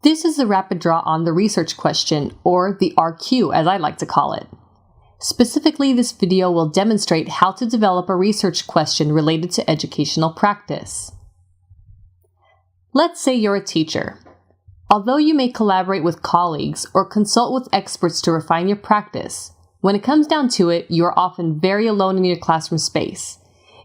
This is a rapid draw on the research question, or the RQ as I like to call it. Specifically, this video will demonstrate how to develop a research question related to educational practice. Let's say you're a teacher. Although you may collaborate with colleagues or consult with experts to refine your practice, when it comes down to it, you are often very alone in your classroom space.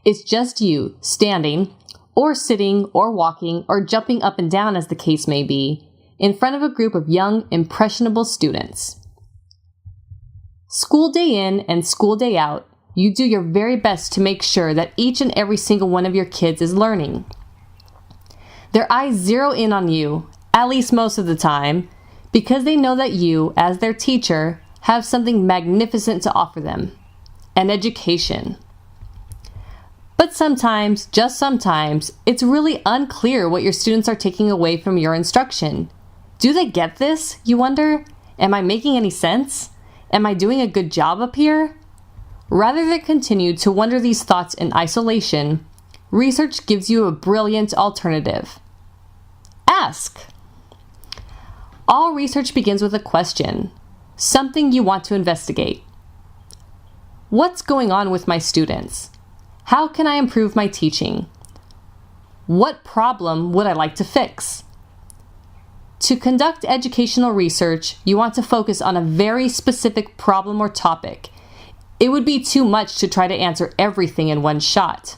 It's just you, standing, or sitting, or walking, or jumping up and down as the case may be, in front of a group of young, impressionable students. School day in and school day out, you do your very best to make sure that each and every single one of your kids is learning. Their eyes zero in on you, at least most of the time, because they know that you, as their teacher, have something magnificent to offer them: an education. But sometimes, just sometimes, it's really unclear what your students are taking away from your instruction. Do they get this, you wonder? Am I making any sense? Am I doing a good job up here? Rather than continue to wonder these thoughts in isolation, research gives you a brilliant alternative. Ask. All research begins with a question, something you want to investigate. What's going on with my students? How can I improve my teaching? What problem would I like to fix? To conduct educational research, you want to focus on a very specific problem or topic. It would be too much to try to answer everything in one shot.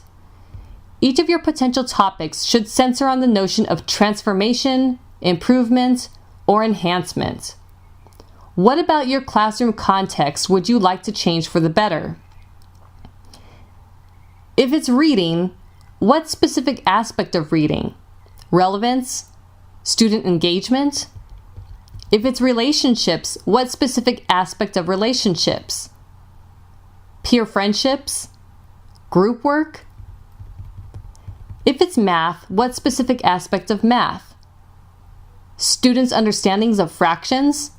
Each of your potential topics should center on the notion of transformation, improvement, or enhancement. What about your classroom context would you like to change for the better? If it's reading, what specific aspect of reading? Relevance? Student engagement? If it's relationships, what specific aspect of relationships? Peer friendships? Group work? If it's math, what specific aspect of math? Students' understandings of fractions?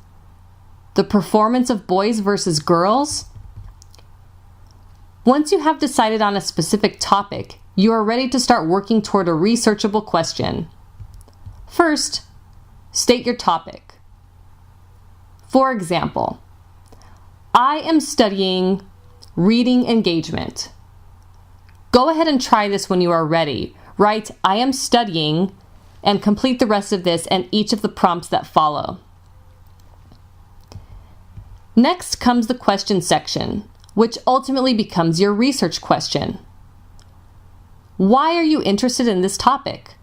The performance of boys versus girls? Once you have decided on a specific topic, you are ready to start working toward a researchable question. First, state your topic. For example, I am studying reading engagement. Go ahead and try this when you are ready. Write, I am studying, and complete the rest of this and each of the prompts that follow. Next comes the question section, which ultimately becomes your research question. Why are you interested in this topic?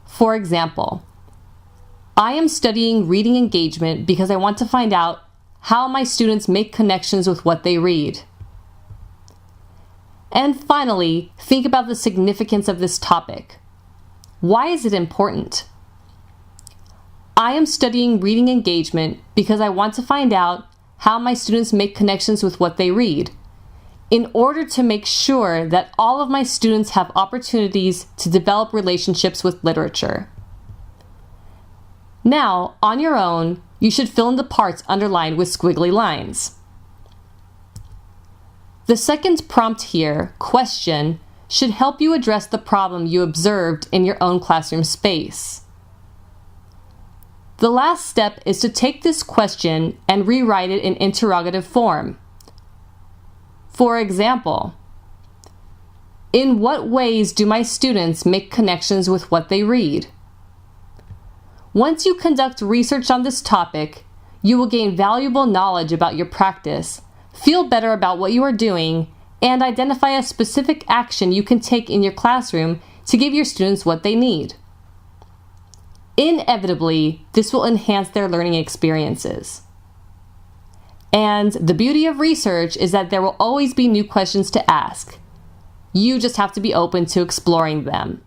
For example, I am studying reading engagement because I want to find out how my students make connections with what they read. And finally, think about the significance of this topic. Why is it important? I am studying reading engagement because I want to find out how my students make connections with what they read, in order to make sure that all of my students have opportunities to develop relationships with literature. Now, on your own, you should fill in the parts underlined with squiggly lines. The second prompt here, question, should help you address the problem you observed in your own classroom space. The last step is to take this question and rewrite it in interrogative form. For example, in what ways do my students make connections with what they read? Once you conduct research on this topic, you will gain valuable knowledge about your practice, feel better about what you are doing, and identify a specific action you can take in your classroom to give your students what they need. Inevitably, this will enhance their learning experiences. And the beauty of research is that there will always be new questions to ask. You just have to be open to exploring them.